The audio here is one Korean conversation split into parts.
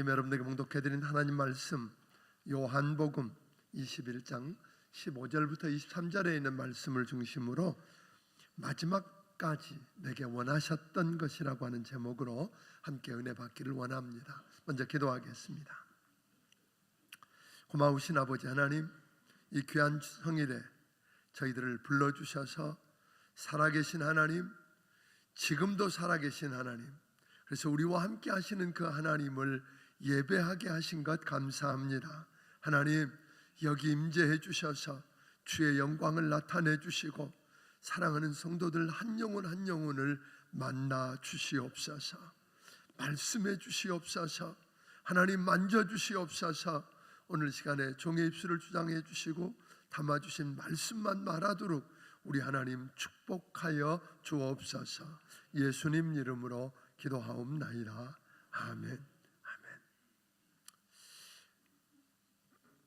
여러분들에게 봉독해드린 하나님 말씀 요한복음 21장 15절부터 23절에 있는 말씀을 중심으로 마지막까지 내게 원하셨던 것이라고 하는 제목으로 함께 은혜 받기를 원합니다. 먼저 기도하겠습니다. 고마우신 아버지 하나님, 이 귀한 성일에 저희들을 불러주셔서 살아계신 하나님, 지금도 살아계신 하나님, 그래서 우리와 함께 하시는 그 하나님을 예배하게 하신 것 감사합니다. 하나님, 여기 임재해 주셔서 주의 영광을 나타내 주시고 사랑하는 성도들 한 영혼 한 영혼을 만나 주시옵소서. 말씀해 주시옵소서. 하나님 만져 주시옵소서. 오늘 시간에 종의 입술을 주장해 주시고 담아주신 말씀만 말하도록 우리 하나님 축복하여 주옵소서. 예수님 이름으로 기도하옵나이다. 아멘. 아멘.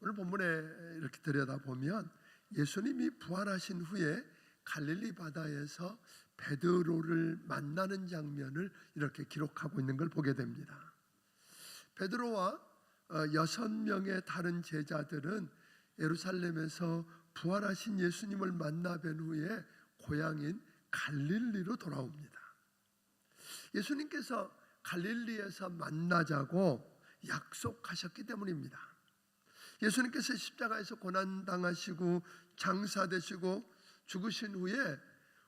오늘 본문에 이렇게 들여다보면 예수님이 부활하신 후에 갈릴리 바다에서 베드로를 만나는 장면을 이렇게 기록하고 있는 걸 보게 됩니다. 베드로와 6명의 다른 제자들은 예루살렘에서 부활하신 예수님을 만나 뵌 후에 고향인 갈릴리로 돌아옵니다. 예수님께서 갈릴리에서 만나자고 약속하셨기 때문입니다. 예수님께서 십자가에서 고난당하시고 장사되시고 죽으신 후에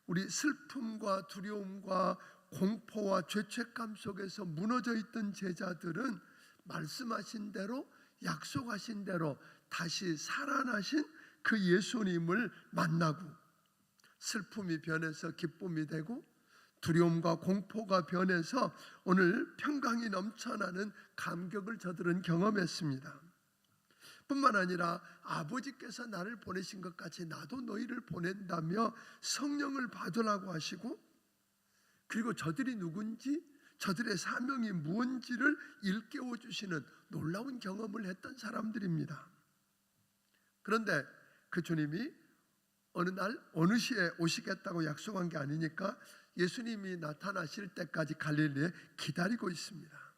우리 슬픔과 두려움과 공포와 죄책감 속에서 무너져 있던 제자들은 말씀하신 대로 약속하신 대로 다시 살아나신 그 예수님을 만나고 슬픔이 변해서 기쁨이 되고 두려움과 공포가 변해서 오늘 평강이 넘쳐나는 감격을 저들은 경험했습니다. 뿐만 아니라 아버지께서 나를 보내신 것 같이 나도 너희를 보낸다며 성령을 받으라고 하시고, 그리고 저들이 누군지 저들의 사명이 무엇인지를 일깨워 주시는 놀라운 경험을 했던 사람들입니다. 그런데 그 주님이 어느 날 어느 시에 오시겠다고 약속한 게 아니니까 예수님이 나타나실 때까지 갈릴리에 기다리고 있습니다.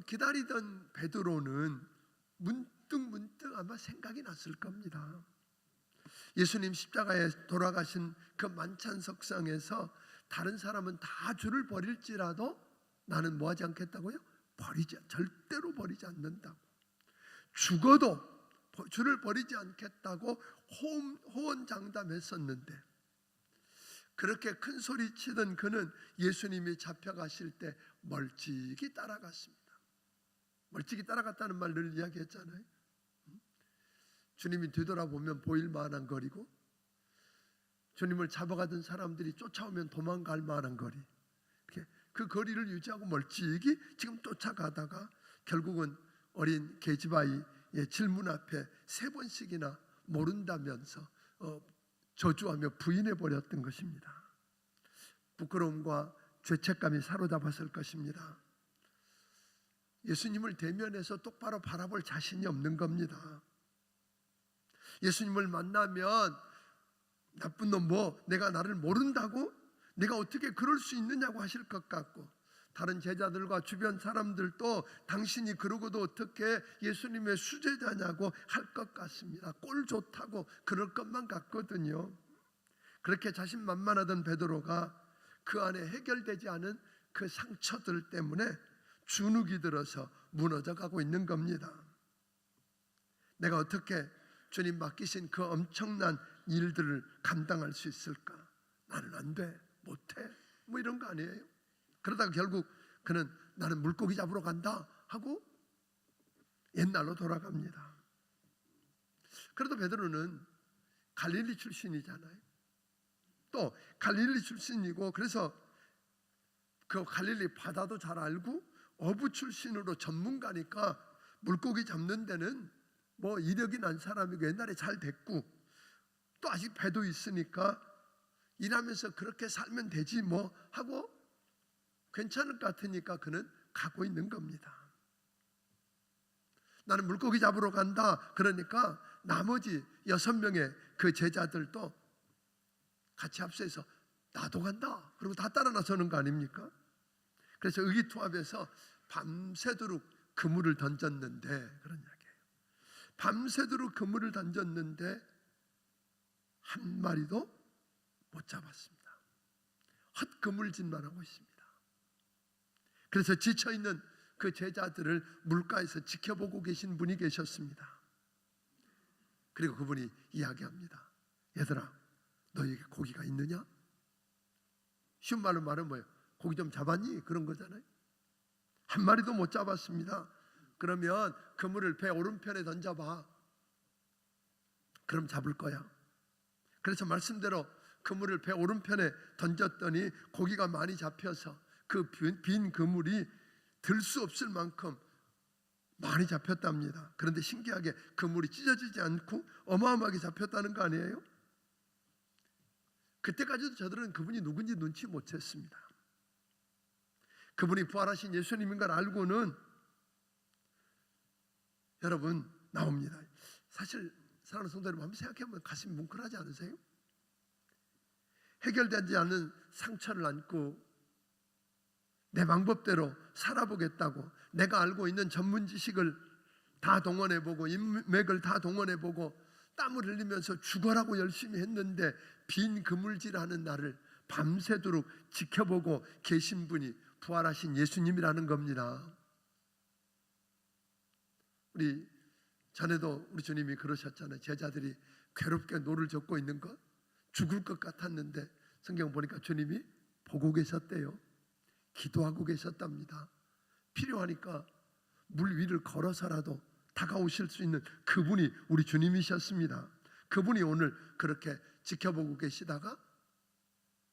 기다리던 베드로는 문득 아마 생각이 났을 겁니다. 예수님 십자가에 돌아가신 그 만찬석상에서 다른 사람은 다 주를 버릴지라도 나는 뭐 하지 않겠다고요? 절대로 버리지 않는다고. 죽어도 주를 버리지 않겠다고 호언장담했었는데, 그렇게 큰 소리 치던 그는 예수님이 잡혀가실 때 멀찍이 따라갔습니다. 멀찍이 따라갔다는 말 늘 이야기했잖아요. 주님이 뒤돌아보면 보일 만한 거리고, 주님을 잡아가던 사람들이 쫓아오면 도망갈 만한 거리, 그 거리를 유지하고 멀찍이 지금 쫓아가다가 결국은 어린 계집아이의 질문 앞에 3번씩이나 모른다면서 저주하며 부인해버렸던 것입니다. 부끄러움과 죄책감이 사로잡았을 것입니다. 예수님을 대면해서 똑바로 바라볼 자신이 없는 겁니다. 예수님을 만나면 나쁜 놈 내가 나를 모른다고? 내가 어떻게 그럴 수 있느냐고 하실 것 같고, 다른 제자들과 주변 사람들도 당신이 그러고도 어떻게 예수님의 수제자냐고 할 것 같습니다. 꼴 좋다고 그럴 것만 같거든요. 그렇게 자신만만하던 베드로가 그 안에 해결되지 않은 그 상처들 때문에 주눅이 들어서 무너져 가고 있는 겁니다. 내가 어떻게 주님 맡기신 그 엄청난 일들을 감당할 수 있을까? 나는 안 돼, 못해, 이런 거 아니에요? 그러다가 결국 그는 나는 물고기 잡으러 간다 하고 옛날로 돌아갑니다. 그래도 베드로는 갈릴리 출신이잖아요. 또 갈릴리 출신이고, 그래서 그 갈릴리 바다도 잘 알고 어부 출신으로 전문가니까 물고기 잡는 데는 이력이 난 사람이고 옛날에 잘 됐고, 또 아직 배도 있으니까 일하면서 그렇게 살면 되지 하고 괜찮을 것 같으니까 그는 가고 있는 겁니다. 나는 물고기 잡으러 간다. 그러니까 나머지 6명의 그 제자들도 같이 합세해서 나도 간다. 그리고 다 따라 나서는 거 아닙니까? 그래서 의기투합해서 밤새도록 그물을 던졌는데, 그런 이야기예요. 밤새도록 그물을 던졌는데 한 마리도 못 잡았습니다. 헛그물짓만 하고 있습니다. 그래서 지쳐있는 그 제자들을 물가에서 지켜보고 계신 분이 계셨습니다. 그리고 그분이 이야기합니다. 얘들아, 너에게 고기가 있느냐? 쉬운 말로 말하면 뭐예요? 고기 좀 잡았니? 그런 거잖아요. 한 마리도 못 잡았습니다. 그러면 그물을 배 오른편에 던져봐. 그럼 잡을 거야. 그래서 말씀대로 그물을 배 오른편에 던졌더니 고기가 많이 잡혀서 그 빈 그물이 들 수 없을 만큼 많이 잡혔답니다. 그런데 신기하게 그물이 찢어지지 않고 어마어마하게 잡혔다는 거 아니에요? 그때까지도 저들은 그분이 누군지 눈치 못 챘습니다. 그분이 부활하신 예수님인 걸 알고는 여러분 나옵니다. 사실 사랑하는 성도 여러분, 한번 생각해보면 가슴이 뭉클하지 않으세요? 해결되지 않은 상처를 안고 내 방법대로 살아보겠다고 내가 알고 있는 전문 지식을 다 동원해보고 인맥을 다 동원해보고 땀을 흘리면서 죽어라고 열심히 했는데 빈 그물질하는 나를 밤새도록 지켜보고 계신 분이 부활하신 예수님이라는 겁니다. 우리 전에도 우리 주님이 그러셨잖아요. 제자들이 괴롭게 노를 젓고 있는 것, 죽을 것 같았는데 성경 보니까 주님이 보고 계셨대요. 기도하고 계셨답니다. 필요하니까 물 위를 걸어서라도 다가오실 수 있는 그분이 우리 주님이셨습니다. 그분이 오늘 그렇게 지켜보고 계시다가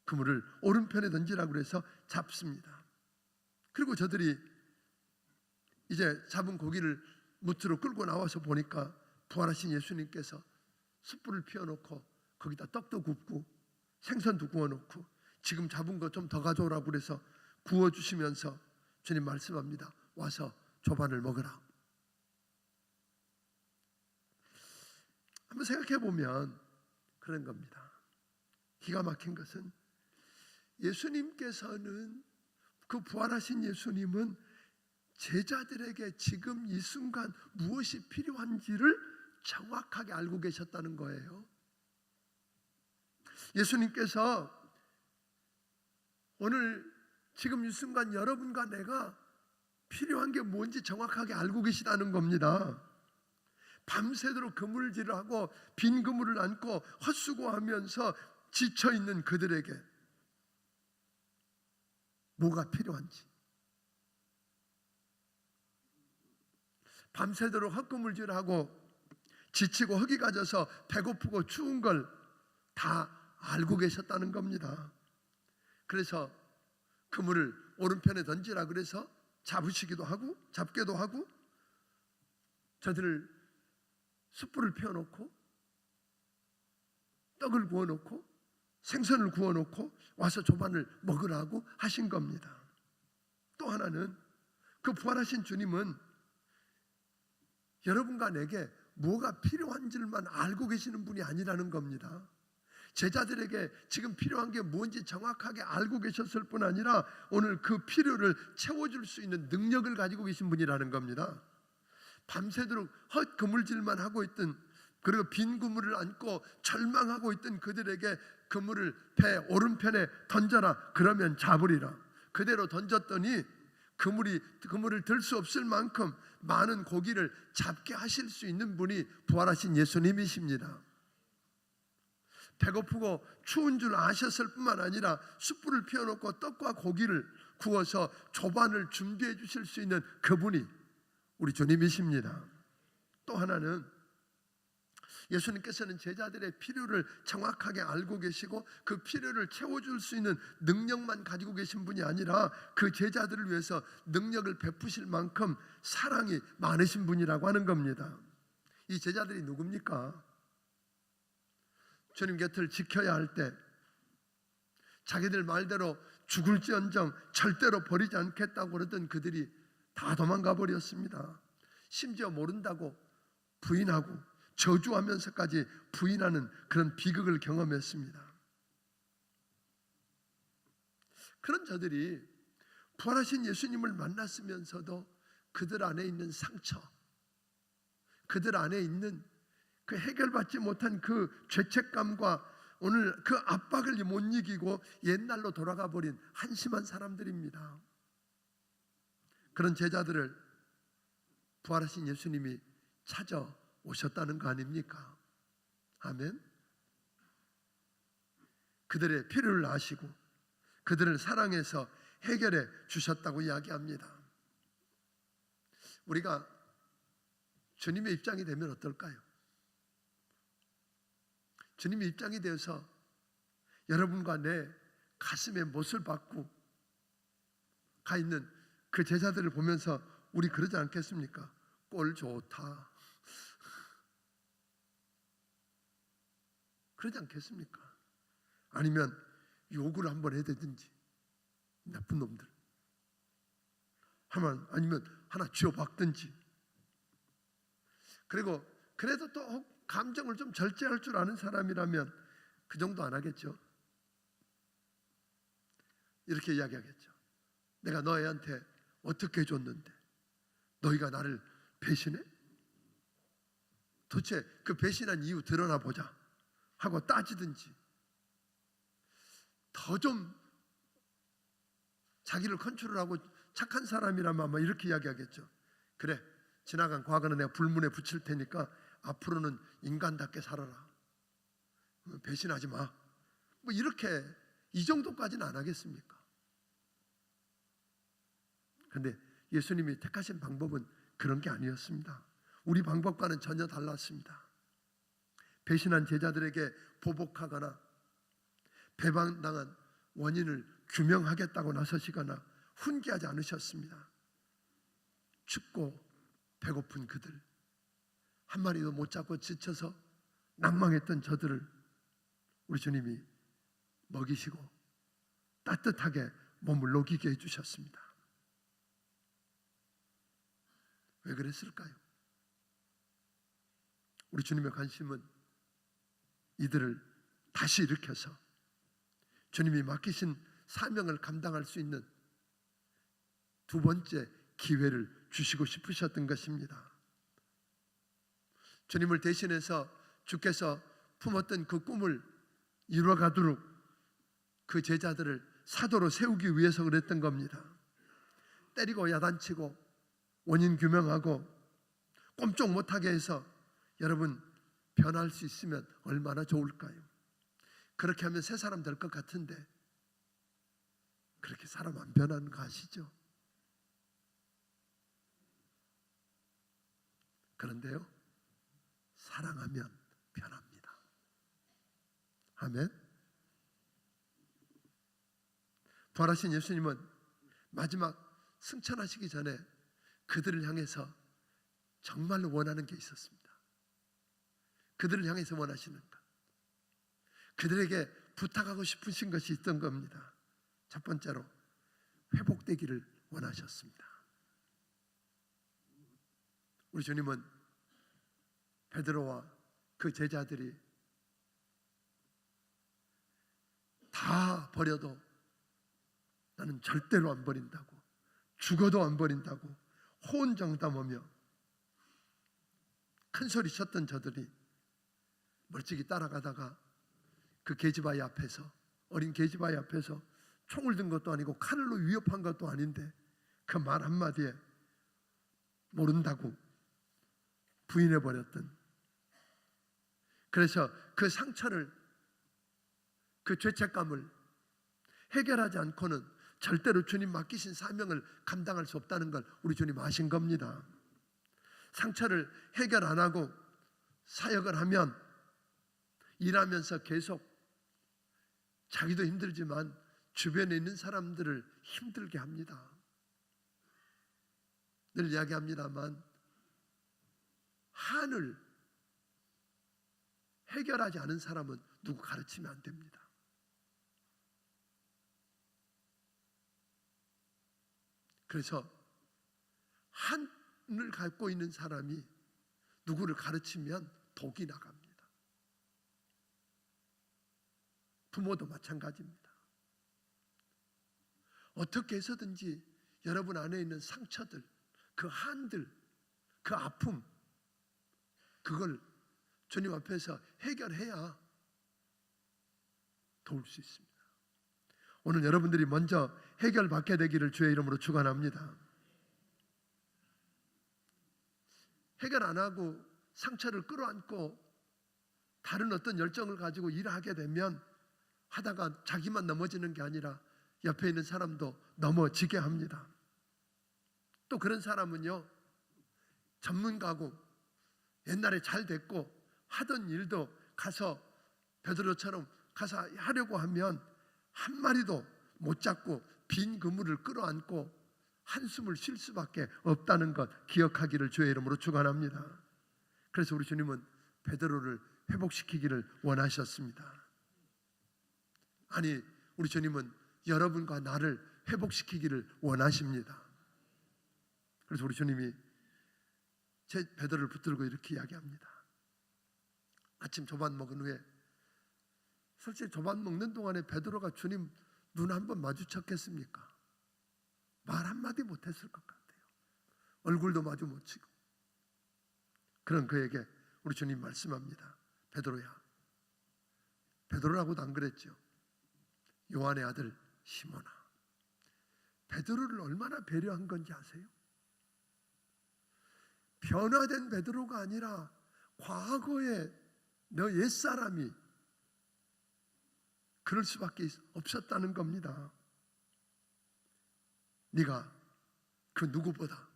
그물을 오른편에 던지라고 해서 잡습니다. 그리고 저들이 이제 잡은 고기를 무트로 끌고 나와서 보니까 부활하신 예수님께서 숯불을 피워놓고 거기다 떡도 굽고 생선도 구워놓고 지금 잡은 거 좀 더 가져오라고 그래서 구워주시면서 주님 말씀합니다. 와서 조반을 먹으라. 한번 생각해 보면 그런 겁니다. 기가 막힌 것은 예수님께서는, 그 부활하신 예수님은 제자들에게 지금 이 순간 무엇이 필요한지를 정확하게 알고 계셨다는 거예요. 예수님께서 오늘 지금 이 순간 여러분과 내가 필요한 게 뭔지 정확하게 알고 계시다는 겁니다. 밤새도록 그물질을 하고 빈 그물을 안고 헛수고하면서 지쳐있는 그들에게 뭐가 필요한지, 밤새도록 헛그물질하고 지치고 흙이 가져서 배고프고 추운 걸 다 알고 계셨다는 겁니다. 그래서 그물을 오른편에 던지라 그래서 잡으시기도 하고 잡게도 하고 저들을 숯불을 피워놓고 떡을 구워놓고 생선을 구워놓고 와서 조반을 먹으라고 하신 겁니다. 또 하나는 그 부활하신 주님은 여러분과 내게 뭐가 필요한지만 알고 계시는 분이 아니라는 겁니다. 제자들에게 지금 필요한 게 뭔지 정확하게 알고 계셨을 뿐 아니라 오늘 그 필요를 채워줄 수 있는 능력을 가지고 계신 분이라는 겁니다. 밤새도록 헛그물질만 하고 있던, 그리고 빈 그물을 안고 절망하고 있던 그들에게 그물을 배 오른편에 던져라 그러면 잡으리라. 그대로 던졌더니 그물을 들 수 없을 만큼 많은 고기를 잡게 하실 수 있는 분이 부활하신 예수님이십니다. 배고프고 추운 줄 아셨을 뿐만 아니라 숯불을 피워놓고 떡과 고기를 구워서 조반을 준비해 주실 수 있는 그분이 우리 주님이십니다. 또 하나는 예수님께서는 제자들의 필요를 정확하게 알고 계시고 그 필요를 채워줄 수 있는 능력만 가지고 계신 분이 아니라 그 제자들을 위해서 능력을 베푸실 만큼 사랑이 많으신 분이라고 하는 겁니다. 이 제자들이 누굽니까? 주님 곁을 지켜야 할 때 자기들 말대로 죽을지언정 절대로 버리지 않겠다고 그러던 그들이 다 도망가 버렸습니다. 심지어 모른다고 부인하고 저주하면서까지 부인하는 그런 비극을 경험했습니다. 그런 저들이 부활하신 예수님을 만났으면서도 그들 안에 있는 상처, 그들 안에 있는 그 해결받지 못한 그 죄책감과 오늘 그 압박을 못 이기고 옛날로 돌아가 버린 한심한 사람들입니다. 그런 제자들을 부활하신 예수님이 찾아오셨다는 거 아닙니까? 아멘. 그들의 필요를 아시고 그들을 사랑해서 해결해 주셨다고 이야기합니다. 우리가 주님의 입장이 되면 어떨까요? 주님의 입장이 되어서 여러분과 내 가슴에 못을 박고 가 있는 그 제자들을 보면서 우리 그러지 않겠습니까? 꼴 좋다. 그러지 않겠습니까? 아니면 욕을 한번 해대든지, 나쁜 놈들. 아니면 하나 쥐어박든지. 그리고 그래도 또 감정을 좀 절제할 줄 아는 사람이라면 그 정도 안 하겠죠. 이렇게 이야기하겠죠. 내가 너희한테 어떻게 해줬는데 너희가 나를 배신해? 도대체 그 배신한 이유 드러나 보자 하고 따지든지, 더 좀 자기를 컨트롤하고 착한 사람이라면 아마 이렇게 이야기하겠죠. 그래, 지나간 과거는 내가 불문에 붙일 테니까 앞으로는 인간답게 살아라. 배신하지 마. 뭐 이렇게 이 정도까지는 안 하겠습니까? 그런데 예수님이 택하신 방법은 그런 게 아니었습니다. 우리 방법과는 전혀 달랐습니다. 배신한 제자들에게 보복하거나 배반당한 원인을 규명하겠다고 나서시거나 훈계하지 않으셨습니다. 춥고 배고픈 그들, 한 마리도 못 잡고 지쳐서 낭망했던 저들을 우리 주님이 먹이시고 따뜻하게 몸을 녹이게 해주셨습니다. 왜 그랬을까요? 우리 주님의 관심은 이들을 다시 일으켜서 주님이 맡기신 사명을 감당할 수 있는 두 번째 기회를 주시고 싶으셨던 것입니다. 주님을 대신해서 주께서 품었던 그 꿈을 이루어가도록 그 제자들을 사도로 세우기 위해서 그랬던 겁니다. 때리고 야단치고 원인 규명하고 꼼짝 못하게 해서 여러분 변할 수 있으면 얼마나 좋을까요? 그렇게 하면 새 사람 될 것 같은데 그렇게 사람 안 변하는 거 아시죠? 그런데요, 사랑하면 변합니다. 아멘. 부활하신 예수님은 마지막 승천하시기 전에 그들을 향해서 정말로 원하는 게 있었습니다. 그들을 향해서 원하시는 것, 그들에게 부탁하고 싶으신 것이 있던 겁니다. 첫 번째로 회복되기를 원하셨습니다. 우리 주님은 베드로와 그 제자들이 다 버려도 나는 절대로 안 버린다고, 죽어도 안 버린다고 호언장담하며 큰 소리 쳤던 저들이 멀찍이 따라가다가 그 계집아이 앞에서, 어린 계집아이 앞에서 총을 든 것도 아니고 칼로 위협한 것도 아닌데 그 말 한마디에 모른다고 부인해버렸던, 그래서 그 상처를, 그 죄책감을 해결하지 않고는 절대로 주님 맡기신 사명을 감당할 수 없다는 걸 우리 주님 아신 겁니다. 상처를 해결 안 하고 사역을 하면 일하면서 계속 자기도 힘들지만 주변에 있는 사람들을 힘들게 합니다. 늘 이야기합니다만 한을 해결하지 않은 사람은 누구 가르치면 안 됩니다. 그래서 한을 갖고 있는 사람이 누구를 가르치면 독이 나갑니다. 부모도 마찬가지입니다. 어떻게 해서든지 여러분 안에 있는 상처들, 그 한들, 그 아픔, 그걸 주님 앞에서 해결해야 도울 수 있습니다. 오늘 여러분들이 먼저 해결받게 되기를 주의 이름으로 축원합니다. 해결 안 하고 상처를 끌어안고 다른 어떤 열정을 가지고 일하게 되면 하다가 자기만 넘어지는 게 아니라 옆에 있는 사람도 넘어지게 합니다. 또 그런 사람은요, 전문가고 옛날에 잘 됐고 하던 일도 가서 베드로처럼 가서 하려고 하면 한 마리도 못 잡고 빈 그물을 끌어안고 한숨을 쉴 수밖에 없다는 것 기억하기를 주의 이름으로 축원합니다. 그래서 우리 주님은 베드로를 회복시키기를 원하셨습니다. 아니, 우리 주님은 여러분과 나를 회복시키기를 원하십니다. 그래서 우리 주님이 제 베드로를 붙들고 이렇게 이야기합니다. 아침 조반 먹은 후에, 솔직히 조반 먹는 동안에 베드로가 주님 눈 한번 마주쳤겠습니까? 말 한마디 못했을 것 같아요. 얼굴도 마주 못 치고. 그런 그에게 우리 주님 말씀합니다. 베드로야, 베드로라고도 안 그랬죠. 요한의 아들 시몬아. 베드로를 얼마나 배려한 건지 아세요? 변화된 베드로가 아니라 과거에 너 옛사람이 그럴 수밖에 없었다는 겁니다. 네가 그 누구보다,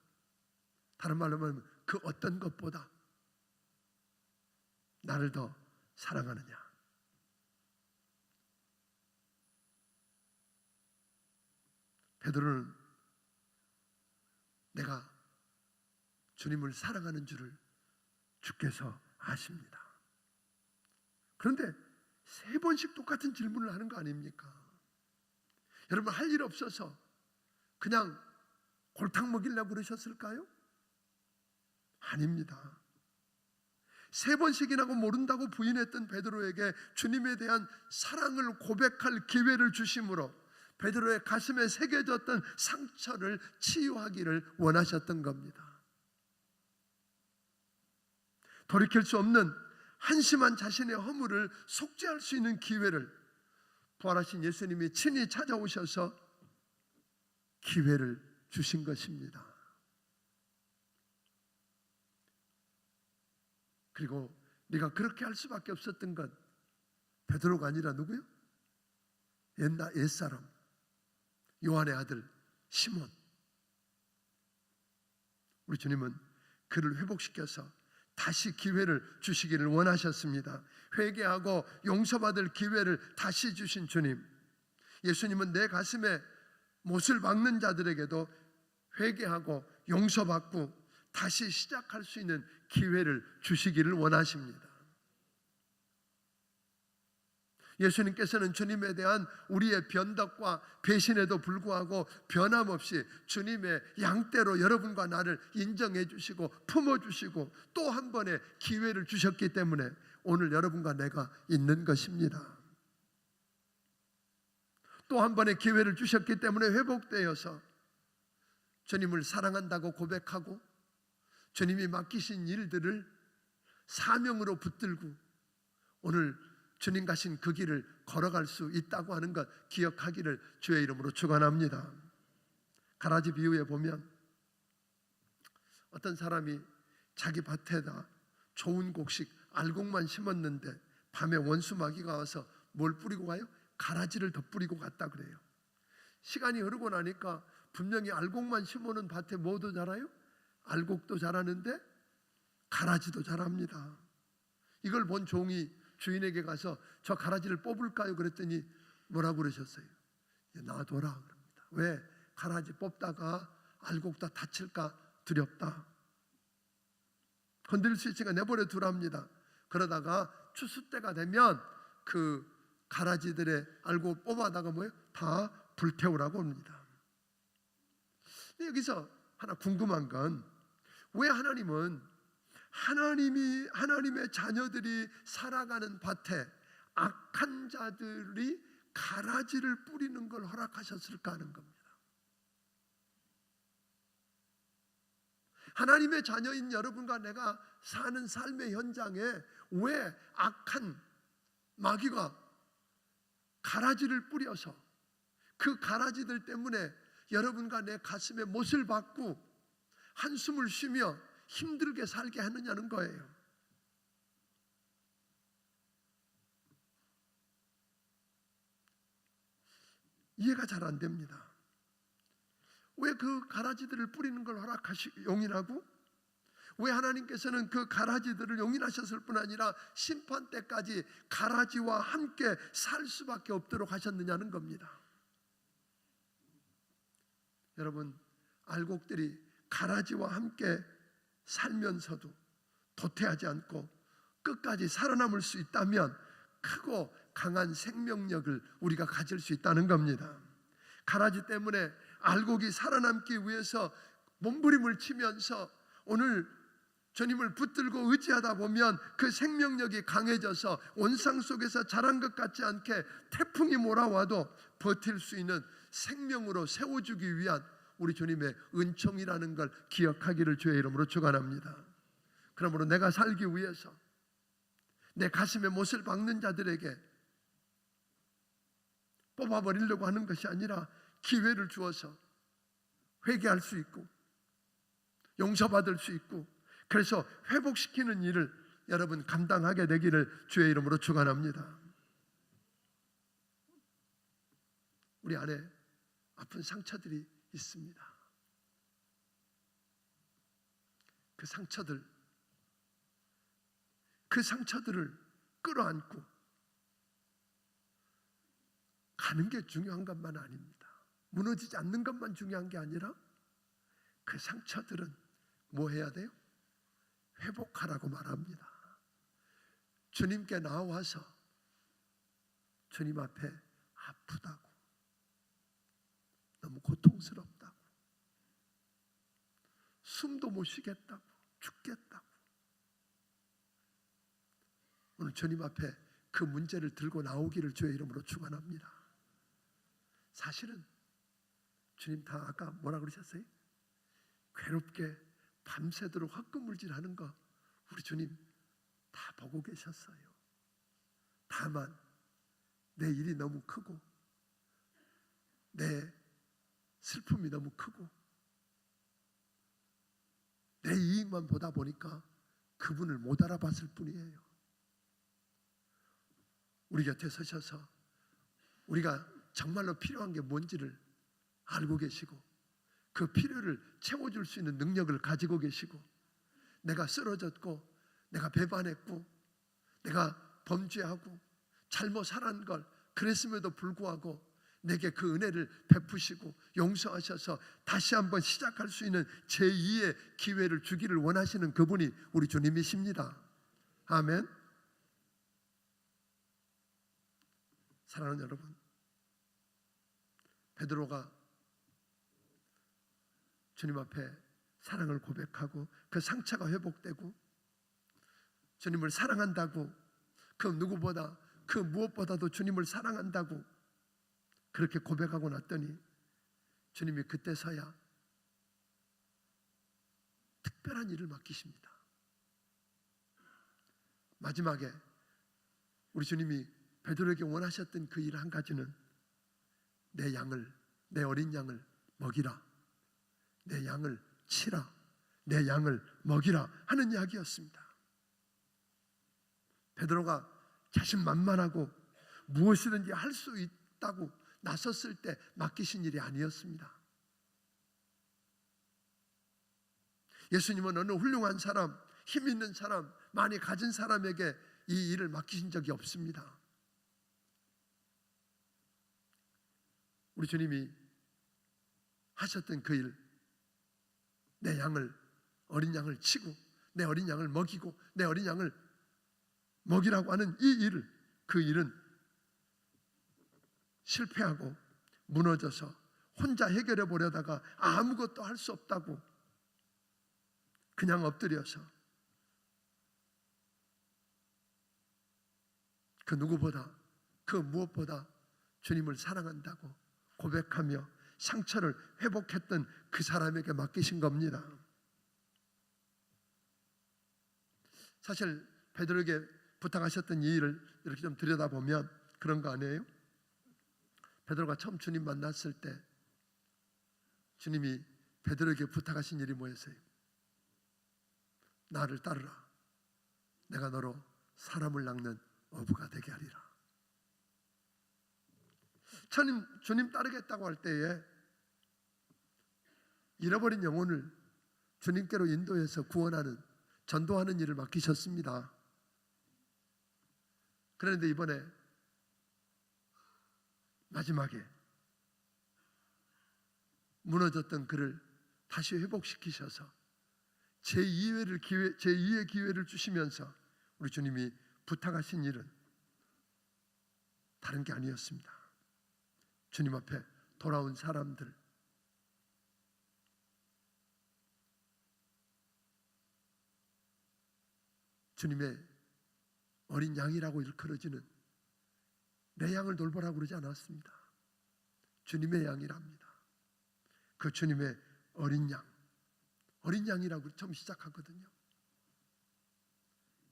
다른 말로 말하면 그 어떤 것보다 나를 더 사랑하느냐. 베드로는 내가 주님을 사랑하는 줄을 주께서 아십니다. 그런데 3번씩 똑같은 질문을 하는 거 아닙니까? 여러분, 할 일 없어서 그냥 골탕 먹이려고 그러셨을까요? 아닙니다. 3번씩이나 모른다고 부인했던 베드로에게 주님에 대한 사랑을 고백할 기회를 주심으로 베드로의 가슴에 새겨졌던 상처를 치유하기를 원하셨던 겁니다. 돌이킬 수 없는 한심한 자신의 허물을 속죄할 수 있는 기회를 부활하신 예수님이 친히 찾아오셔서 기회를 주신 것입니다. 그리고 네가 그렇게 할 수밖에 없었던 건 베드로가 아니라 누구요? 옛사람 요한의 아들 시몬. 우리 주님은 그를 회복시켜서 다시 기회를 주시기를 원하셨습니다. 회개하고 용서받을 기회를 다시 주신 주님, 예수님은 내 가슴에 못을 박는 자들에게도 회개하고 용서받고 다시 시작할 수 있는 기회를 주시기를 원하십니다. 예수님께서는 주님에 대한 우리의 변덕과 배신에도 불구하고 변함없이 주님의 양떼로 여러분과 나를 인정해 주시고 품어 주시고 또 한 번의 기회를 주셨기 때문에 오늘 여러분과 내가 있는 것입니다. 또 한 번의 기회를 주셨기 때문에 회복되어서 주님을 사랑한다고 고백하고 주님이 맡기신 일들을 사명으로 붙들고 오늘 주님 가신 그 길을 걸어갈 수 있다고 하는 것 기억하기를 주의 이름으로 축원합니다. 가라지 비유에 보면 어떤 사람이 자기 밭에다 좋은 곡식 알곡만 심었는데 밤에 원수마귀가 와서 뭘 뿌리고 가요? 가라지를 더 뿌리고 갔다 그래요. 시간이 흐르고 나니까 분명히 알곡만 심어놓은 밭에 뭐도 자라요? 알곡도 자라는데 가라지도 자랍니다. 이걸 본 종이 주인에게 가서 저 가라지를 뽑을까요? 그랬더니 뭐라고 그러셨어요? 놔둬라 그럽니다. 왜? 가라지 뽑다가 알곡 다 다칠까 두렵다. 건드릴 수 있으니까 내버려 두랍니다. 그러다가 추수 때가 되면 그 가라지들의 알곡 뽑아다가 뭐예요? 다 불태우라고 합니다. 여기서 하나 궁금한 건 왜 하나님은 하나님의 자녀들이 살아가는 밭에 악한 자들이 가라지를 뿌리는 걸 허락하셨을까 하는 겁니다. 하나님의 자녀인 여러분과 내가 사는 삶의 현장에 왜 악한 마귀가 가라지를 뿌려서 그 가라지들 때문에 여러분과 내 가슴에 못을 박고 한숨을 쉬며 힘들게 살게 하느냐는 거예요. 이해가 잘 안 됩니다. 왜 그 가라지들을 뿌리는 걸 용인하고, 왜 하나님께서는 그 가라지들을 용인하셨을 뿐 아니라 심판 때까지 가라지와 함께 살 수밖에 없도록 하셨느냐는 겁니다. 여러분, 알곡들이 가라지와 함께 살면서도 도태하지 않고 끝까지 살아남을 수 있다면 크고 강한 생명력을 우리가 가질 수 있다는 겁니다. 가라지 때문에 알곡이 살아남기 위해서 몸부림을 치면서 오늘 주님을 붙들고 의지하다 보면 그 생명력이 강해져서 온상 속에서 자란 것 같지 않게 태풍이 몰아와도 버틸 수 있는 생명으로 세워주기 위한 우리 주님의 은총이라는 걸 기억하기를 주의 이름으로 축원합니다. 그러므로 내가 살기 위해서 내 가슴에 못을 박는 자들에게 뽑아버리려고 하는 것이 아니라 기회를 주어서 회개할 수 있고 용서받을 수 있고, 그래서 회복시키는 일을 여러분 감당하게 되기를 주의 이름으로 축원합니다. 우리 안에 아픈 상처들이 있습니다. 그 상처들을 끌어안고 가는 게 중요한 것만 아닙니다. 무너지지 않는 것만 중요한 게 아니라 그 상처들은 뭐 해야 돼요? 회복하라고 말합니다. 주님께 나와서 주님 앞에 아프다고, 너무 고통스럽다고, 숨도 못 쉬겠다고, 죽겠다고, 오늘 주님 앞에 그 문제를 들고 나오기를 주의 이름으로 축원합니다. 사실은 주님 다 아까 뭐라 그러셨어요? 괴롭게 밤새도록 헛구물질하는 거 우리 주님 다 보고 계셨어요. 다만 내 일이 너무 크고 내 슬픔이 너무 크고 내 이익만 보다 보니까 그분을 못 알아봤을 뿐이에요. 우리 곁에 서셔서 우리가 정말로 필요한 게 뭔지를 알고 계시고 그 필요를 채워줄 수 있는 능력을 가지고 계시고, 내가 쓰러졌고 내가 배반했고 내가 범죄하고 잘못 살한 걸 그랬음에도 불구하고 내게 그 은혜를 베푸시고 용서하셔서 다시 한번 시작할 수 있는 제2의 기회를 주기를 원하시는 그분이 우리 주님이십니다. 아멘. 사랑하는 여러분, 베드로가 주님 앞에 사랑을 고백하고 그 상처가 회복되고 주님을 사랑한다고, 그 누구보다 그 무엇보다도 주님을 사랑한다고 그렇게 고백하고 났더니 주님이 그때서야 특별한 일을 맡기십니다. 마지막에 우리 주님이 베드로에게 원하셨던 그 일 한 가지는 내 어린 양을 먹이라, 내 양을 치라, 내 양을 먹이라 하는 이야기였습니다. 베드로가 자신만만하고 무엇이든지 할 수 있다고 나섰을 때 맡기신 일이 아니었습니다. 예수님은 어느 훌륭한 사람, 힘 있는 사람, 많이 가진 사람에게 이 일을 맡기신 적이 없습니다. 우리 주님이 하셨던 그 일, 내 어린 양을 치고 내 어린 양을 먹이고 내 어린 양을 먹이라고 하는 이 일을, 그 일은 실패하고 무너져서 혼자 해결해 보려다가 아무것도 할 수 없다고 그냥 엎드려서 그 누구보다 그 무엇보다 주님을 사랑한다고 고백하며 상처를 회복했던 그 사람에게 맡기신 겁니다. 사실 베드로에게 부탁하셨던 이 일을 이렇게 좀 들여다보면 그런 거 아니에요? 베드로가 처음 주님 만났을 때 주님이 베드로에게 부탁하신 일이 뭐였어요? 나를 따르라. 내가 너로 사람을 낚는 어부가 되게 하리라. 주님 따르겠다고 할 때에 잃어버린 영혼을 주님께로 인도해서 구원하는, 전도하는 일을 맡기셨습니다. 그런데 이번에 마지막에 무너졌던 그를 다시 회복시키셔서 제2의 기회를 주시면서 우리 주님이 부탁하신 일은 다른 게 아니었습니다. 주님 앞에 돌아온 사람들, 주님의 어린 양이라고 일컬어지는 내 양을 돌보라고 그러지 않았습니다. 주님의 양이랍니다. 그 주님의 어린 양이라고 처음 시작하거든요.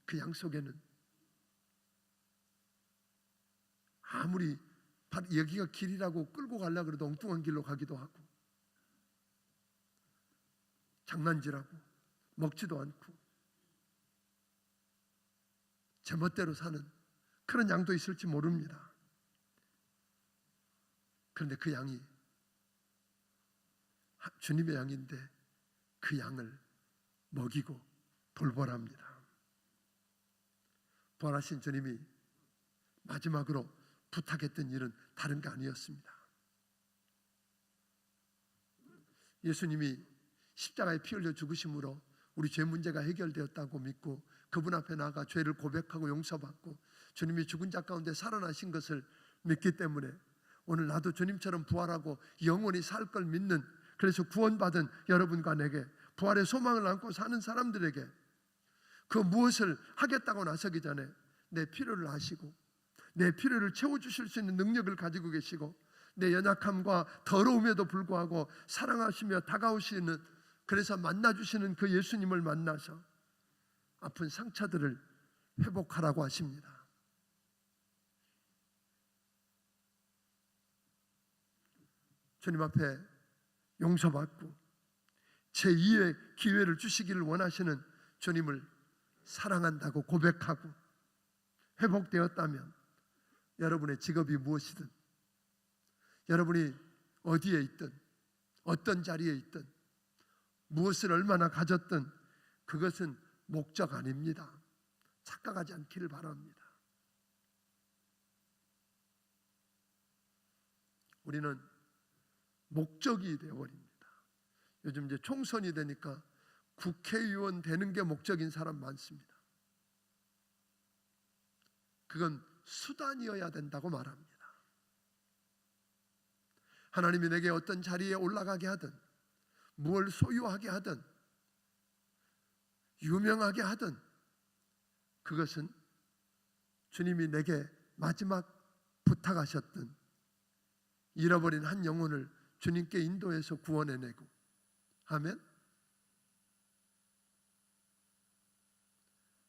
그 양 속에는 아무리 여기가 길이라고 끌고 가려고 해도 엉뚱한 길로 가기도 하고, 장난질하고 먹지도 않고 제멋대로 사는 그런 양도 있을지 모릅니다. 그런데 그 양이 주님의 양인데 그 양을 먹이고 돌보랍니다. 부활하신 주님이 마지막으로 부탁했던 일은 다른 게 아니었습니다. 예수님이 십자가에 피 흘려 죽으심으로 우리 죄 문제가 해결되었다고 믿고 그분 앞에 나가 죄를 고백하고 용서받고 주님이 죽은 자 가운데 살아나신 것을 믿기 때문에 오늘 나도 주님처럼 부활하고 영원히 살 걸 믿는, 그래서 구원받은 여러분과 내게, 부활의 소망을 안고 사는 사람들에게 그 무엇을 하겠다고 나서기 전에 내 필요를 아시고 내 필요를 채워주실 수 있는 능력을 가지고 계시고 내 연약함과 더러움에도 불구하고 사랑하시며 다가오시는, 그래서 만나주시는 그 예수님을 만나서 아픈 상처들을 회복하라고 하십니다. 주님 앞에 용서받고 제2의 기회를 주시기를 원하시는 주님을 사랑한다고 고백하고 회복되었다면 여러분의 직업이 무엇이든, 여러분이 어디에 있든 어떤 자리에 있든 무엇을 얼마나 가졌든 그것은 목적 아닙니다. 착각하지 않기를 바랍니다. 우리는 목적이 되어버립니다. 요즘 이제 총선이 되니까 국회의원 되는 게 목적인 사람 많습니다. 그건 수단이어야 된다고 말합니다. 하나님이 내게 어떤 자리에 올라가게 하든 무엇을 소유하게 하든 유명하게 하든 그것은 주님이 내게 마지막 부탁하셨던 잃어버린 한 영혼을 주님께 인도해서 구원해내고, 아멘.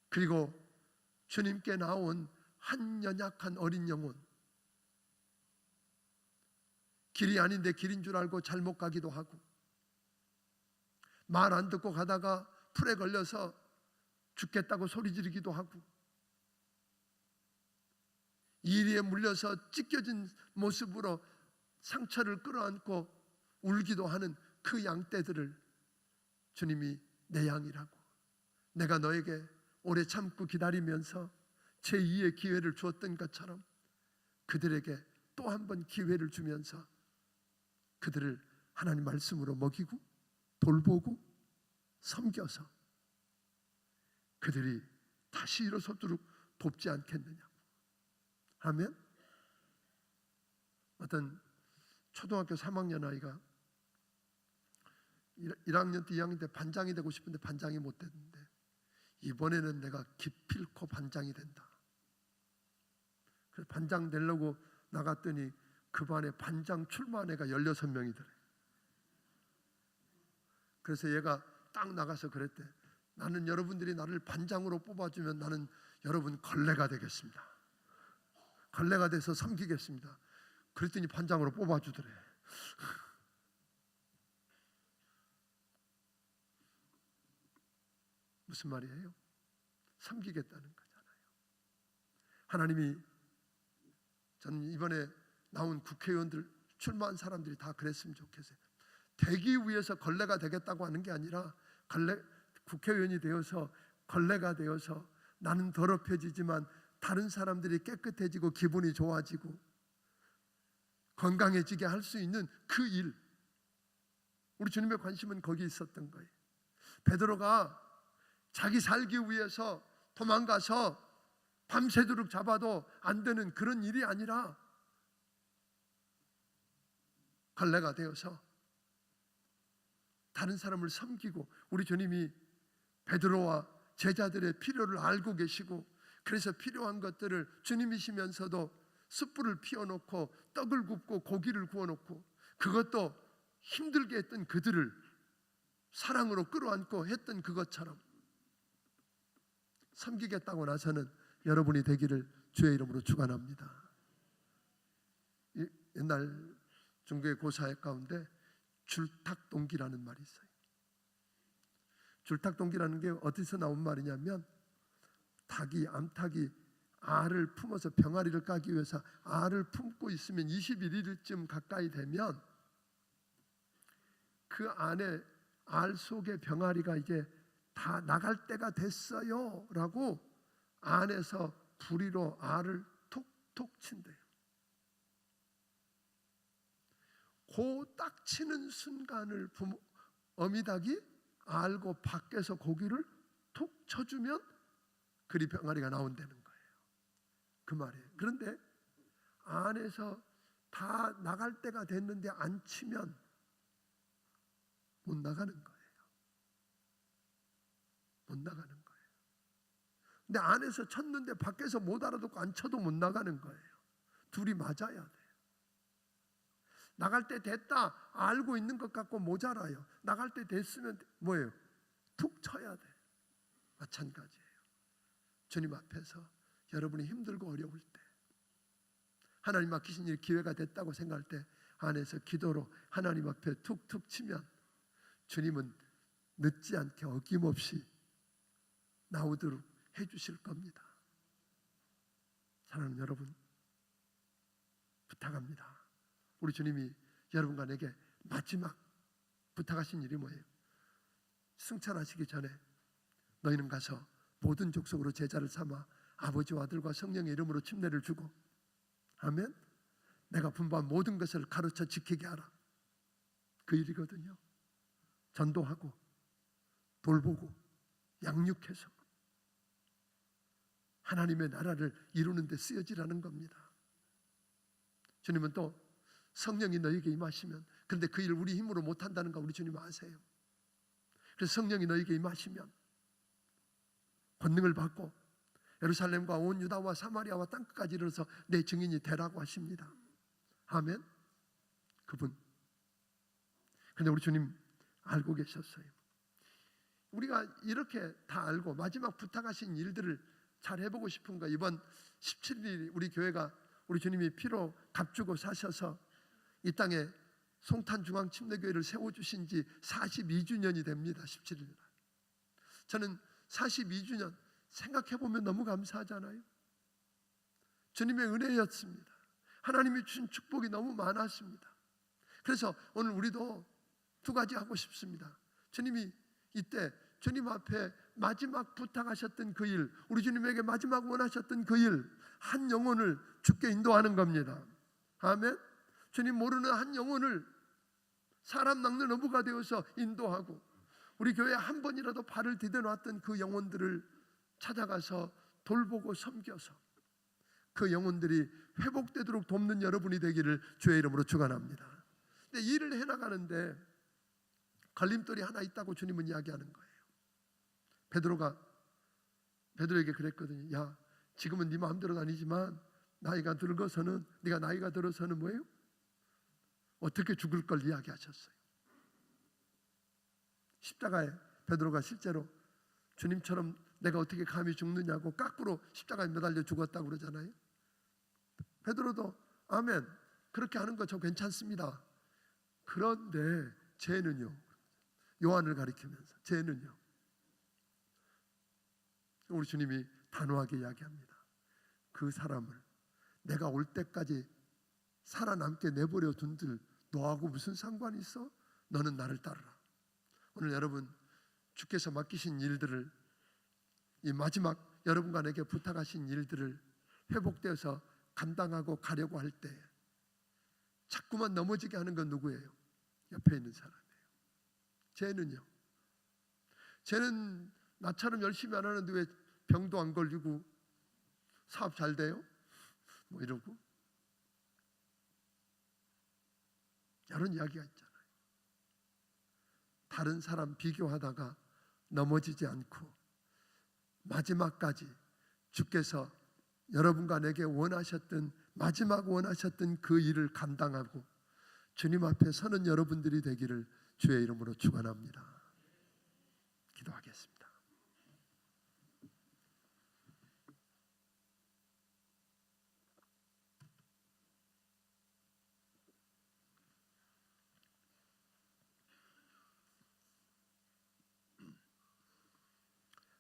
그리고 주님께 나온 한 연약한 어린 영혼, 길이 아닌데 길인 줄 알고 잘못 가기도 하고 말 안 듣고 가다가 풀에 걸려서 죽겠다고 소리 지르기도 하고 이리에 물려서 찢겨진 모습으로 상처를 끌어안고 울기도 하는 그 양떼들을 주님이 내 양이라고, 내가 너에게 오래 참고 기다리면서 제2의 기회를 주었던 것처럼 그들에게 또 한 번 기회를 주면서 그들을 하나님 말씀으로 먹이고 돌보고 섬겨서 그들이 다시 일어서도록 돕지 않겠느냐고. 아멘. 어떤 초등학교 3학년 아이가 1학년 때 2학년 때 반장이 되고 싶은데 반장이 못 됐는데 이번에는 내가 기필코 반장이 된다. 그래서 반장 되려고 나갔더니 그 반에 반장 출마한 애가 16명이더래. 그래서 얘가 딱 나가서 그랬대. 나는 여러분들이 나를 반장으로 뽑아주면 나는 여러분 걸레가 되겠습니다. 걸레가 돼서 섬기겠습니다. 그랬더니 반장으로 뽑아주더래. 무슨 말이에요? 섬기겠다는 거잖아요. 하나님이, 저는 이번에 나온 국회의원들, 출마한 사람들이 다 그랬으면 좋겠어요. 되기 위해서 걸레가 되겠다고 하는 게 아니라 국회의원이 되어서 걸레가 되어서 나는 더럽혀지지만 다른 사람들이 깨끗해지고 기분이 좋아지고 건강해지게 할 수 있는 그 일, 우리 주님의 관심은 거기 있었던 거예요. 베드로가 자기 살기 위해서 도망가서 밤새도록 잡아도 안 되는 그런 일이 아니라 걸레가 되어서 다른 사람을 섬기고, 우리 주님이 베드로와 제자들의 필요를 알고 계시고, 그래서 필요한 것들을 주님이시면서도 숯불을 피워놓고 떡을 굽고 고기를 구워놓고, 그것도 힘들게 했던 그들을 사랑으로 끌어안고 했던 그것처럼 섬기겠다고 나서는 여러분이 되기를 주의 이름으로 축원합니다. 옛날 중국의 고사회 가운데 줄탁동기라는 말이 있어요. 줄탁동기라는 게 어디서 나온 말이냐면, 닭이, 암탉이 알을 품어서 병아리를 까기 위해서 알을 품고 있으면 21일쯤 가까이 되면 그 안에 알 속의 병아리가 이제 다 나갈 때가 됐어요 라고 안에서 부리로 알을 톡톡 친대요. 그 딱 치는 순간을 어미닭이 알고 밖에서 고기를 톡 쳐주면 그리 병아리가 나온다는 거예요. 그 말이에요. 그런데 안에서 다 나갈 때가 됐는데 안 치면 못 나가는 거예요. 못 나가는 거예요. 근데 안에서 쳤는데 밖에서 못 알아듣고 안 쳐도 못 나가는 거예요. 둘이 맞아야 돼요. 나갈 때 됐다 알고 있는 것 같고 모자라요. 나갈 때 됐으면 뭐예요? 툭 쳐야 돼. 마찬가지예요. 주님 앞에서 여러분이 힘들고 어려울 때, 하나님 맡기신 일 기회가 됐다고 생각할 때 안에서 기도로 하나님 앞에 툭툭 치면 주님은 늦지 않게 어김없이 나오도록 해주실 겁니다. 사랑하는 여러분, 부탁합니다. 우리 주님이 여러분과 내게 마지막 부탁하신 일이 뭐예요? 승천하시기 전에 너희는 가서 모든 족속으로 제자를 삼아 아버지와 아들과 성령의 이름으로 침례를 주고, 아멘, 내가 분부한 모든 것을 가르쳐 지키게 하라. 그 일이거든요. 전도하고 돌보고 양육해서 하나님의 나라를 이루는 데 쓰여지라는 겁니다. 주님은 또 성령이 너에게 임하시면, 그런데 그 일 우리 힘으로 못한다는 거 우리 주님 아세요. 그래서 성령이 너에게 임하시면 권능을 받고 예루살렘과 온 유다와 사마리아와 땅끝까지 이르러서 내 증인이 되라고 하십니다. 아멘. 그분. 그런데 우리 주님 알고 계셨어요. 우리가 이렇게 다 알고 마지막 부탁하신 일들을 잘 해보고 싶은 거, 이번 17일 우리 교회가 우리 주님이 피로 값주고 사셔서 이 땅에 송탄중앙침례교회를 세워주신 지 42주년이 됩니다. 17일 날. 저는 42주년 생각해보면 너무 감사하잖아요. 주님의 은혜였습니다. 하나님이 주신 축복이 너무 많았습니다. 그래서 오늘 우리도 두 가지 하고 싶습니다. 주님이 이때 주님 앞에 마지막 부탁하셨던 그 일, 우리 주님에게 마지막 원하셨던 그 일, 한 영혼을 주께 인도하는 겁니다. 아멘. 주님 모르는 한 영혼을 사람 낚는 어부가 되어서 인도하고, 우리 교회에 한 번이라도 발을 디뎌놨던 그 영혼들을 찾아가서 돌보고 섬겨서 그 영혼들이 회복되도록 돕는 여러분이 되기를 주의 이름으로 축원합니다. 근데 일을 해나가는데 걸림돌이 하나 있다고 주님은 이야기하는 거예요. 베드로가 베드로에게 그랬거든요. 야, 지금은 네 마음대로 다니지만 나이가 들어서는, 네가 나이가 들어서는 뭐예요? 어떻게 죽을 걸 이야기하셨어요. 십자가에 베드로가 실제로 주님처럼 내가 어떻게 감히 죽느냐고 까꾸로 십자가에 매달려 죽었다고 그러잖아요. 베드로도 아멘, 그렇게 하는 거 저 괜찮습니다. 그런데 쟤는요, 요한을 가리키면서 쟤는요, 우리 주님이 단호하게 이야기합니다. 그 사람을 내가 올 때까지 살아남게 내버려 둔들 너하고 무슨 상관이 있어? 너는 나를 따르라. 오늘 여러분, 주께서 맡기신 일들을, 이 마지막 여러분과 내게 부탁하신 일들을 회복되어서 감당하고 가려고 할 때 자꾸만 넘어지게 하는 건 누구예요? 옆에 있는 사람이에요. 쟤는요, 쟤는 나처럼 열심히 안 하는데 왜 병도 안 걸리고 사업 잘 돼요? 뭐 이러고 이런 이야기가 있잖아요. 다른 사람 비교하다가 넘어지지 않고 마지막까지 주께서 여러분과 내게 원하셨던, 마지막 원하셨던 그 일을 감당하고 주님 앞에 서는 여러분들이 되기를 주의 이름으로 축원합니다. 기도하겠습니다.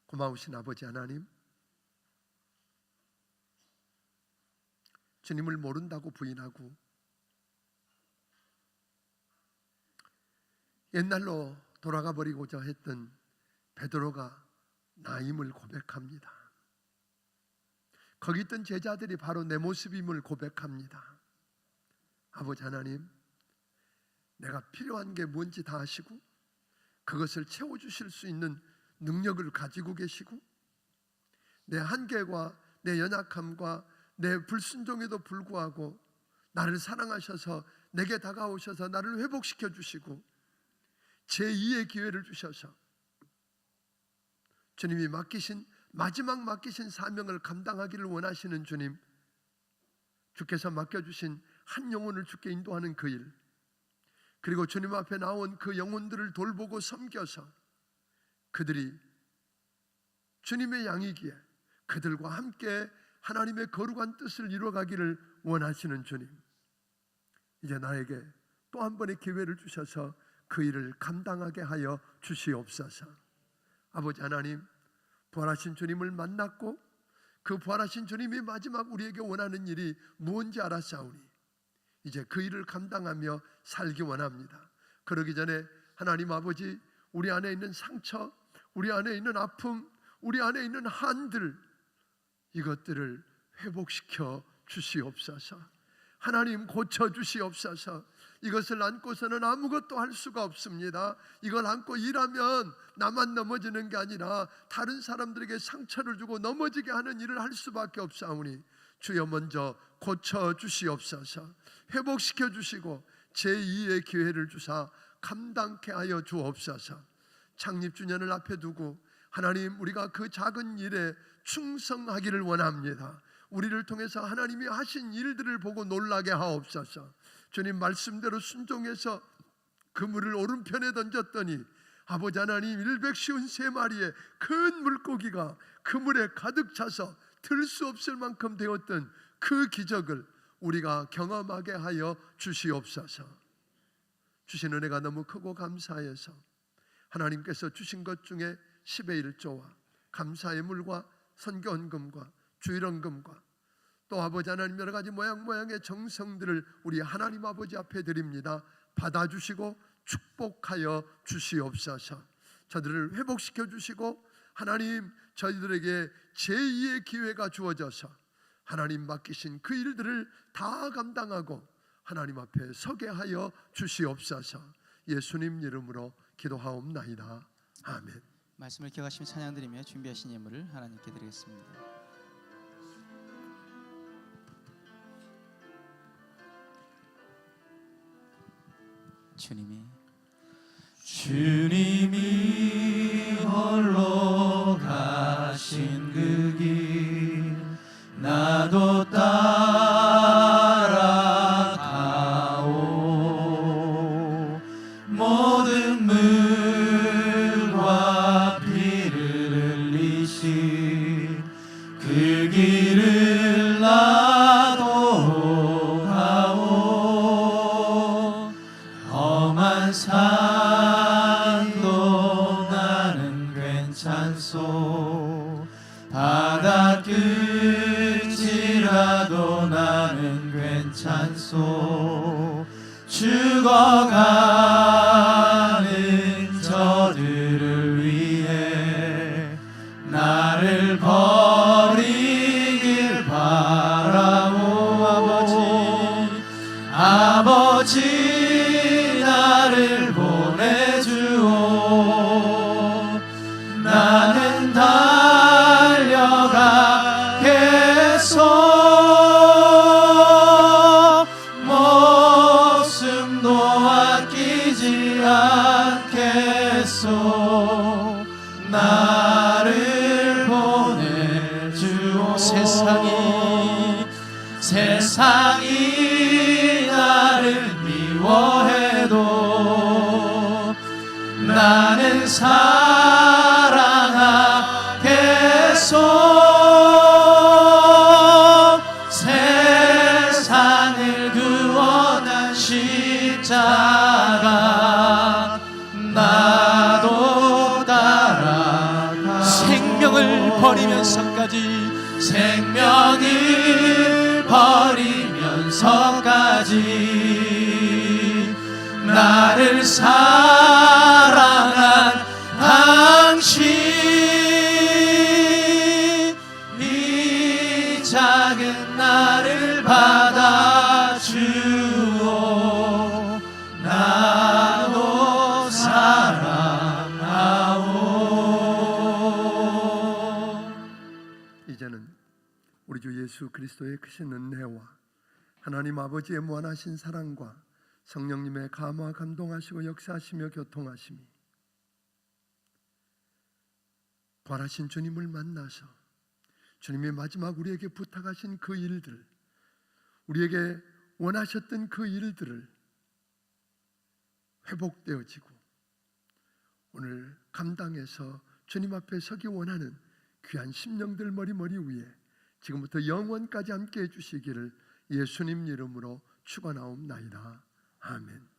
고마우신 아버지 하나님, 주님을 모른다고 부인하고 옛날로 돌아가 버리고자 했던 베드로가 나임을 고백합니다. 거기 있던 제자들이 바로 내 모습임을 고백합니다. 아버지 하나님, 내가 필요한 게 뭔지 다 아시고 그것을 채워주실 수 있는 능력을 가지고 계시고 내 한계와 내 연약함과 내 불순종에도 불구하고 나를 사랑하셔서 내게 다가오셔서 나를 회복시켜 주시고 제2의 기회를 주셔서 주님이 마지막 맡기신 사명을 감당하기를 원하시는 주님, 주께서 맡겨주신 한 영혼을 주께 인도하는 그 일, 그리고 주님 앞에 나온 그 영혼들을 돌보고 섬겨서 그들이 주님의 양이기에 그들과 함께 하나님의 거룩한 뜻을 이루어가기를 원하시는 주님, 이제 나에게 또 한 번의 기회를 주셔서 그 일을 감당하게 하여 주시옵소서. 아버지 하나님, 부활하신 주님을 만났고 그 부활하신 주님이 마지막 우리에게 원하는 일이 무엇인지 알았사오니 이제 그 일을 감당하며 살기 원합니다. 그러기 전에 하나님 아버지, 우리 안에 있는 상처, 우리 안에 있는 아픔, 우리 안에 있는 한들, 이것들을 회복시켜 주시옵소서. 하나님 고쳐 주시옵소서. 이것을 안고서는 아무것도 할 수가 없습니다. 이걸 안고 일하면 나만 넘어지는 게 아니라 다른 사람들에게 상처를 주고 넘어지게 하는 일을 할 수밖에 없사오니 주여 먼저 고쳐 주시옵소서. 회복시켜 주시고 제2의 기회를 주사 감당케 하여 주옵소서. 창립주년을 앞에 두고 하나님, 우리가 그 작은 일에 충성하기를 원합니다. 우리를 통해서 하나님이 하신 일들을 보고 놀라게 하옵소서. 주님 말씀대로 순종해서 그물을 오른편에 던졌더니 아버지 하나님, 153마리의 큰 물고기가 그물에 가득 차서 들 수 없을 만큼 되었던 그 기적을 우리가 경험하게 하여 주시옵소서. 주신 은혜가 너무 크고 감사해서 하나님께서 주신 것 중에 10의 1조와 감사의 물과 선교헌금과 주일헌금과 또 아버지 하나님 여러 가지 모양의 정성들을 우리 하나님 아버지 앞에 드립니다. 받아주시고 축복하여 주시옵소서. 저들을 회복시켜 주시고 하나님, 저희들에게 제2의 기회가 주어져서 하나님 맡기신 그 일들을 다 감당하고 하나님 앞에 서게 하여 주시옵소서. 예수님 이름으로 기도하옵나이다. 아멘. 말씀을 기억하시며 찬양드리며 준비하신 예물을 하나님께 드리겠습니다. 주님이 홀로 가신 그 길 나도 따라가오. 모든 물과 피를 괜찮소. 바다 끝이라도 나는 괜찮소. 죽어가는 저들을 위해 나를 버리길 바라오. 아버지 나를 보내주오. 나는 달려가겠소. 목숨도 아끼지 않겠소. 나를 보내주오. 세상이 나를 미워해도 나는 사랑하겠소. 세상을 구원한 십자가 나도 따라가. 생명을 버리면서까지 나를 사랑한 당신, 이 작은 나를 받아주오. 나도 사랑하오. 이제는 우리 주 예수 그리스도의 크신 은혜와 하나님 아버지의 무한하신 사랑과 성령님의 감화 감동하시고 역사하시며 교통하심이 부활하신 주님을 만나서 주님의 마지막 우리에게 부탁하신 그 일들, 우리에게 원하셨던 그 일들을 회복되어지고 오늘 감당해서 주님 앞에 서기 원하는 귀한 심령들 머리 위에 지금부터 영원까지 함께 해주시기를 예수님 이름으로 축원하옵나이다. 아멘.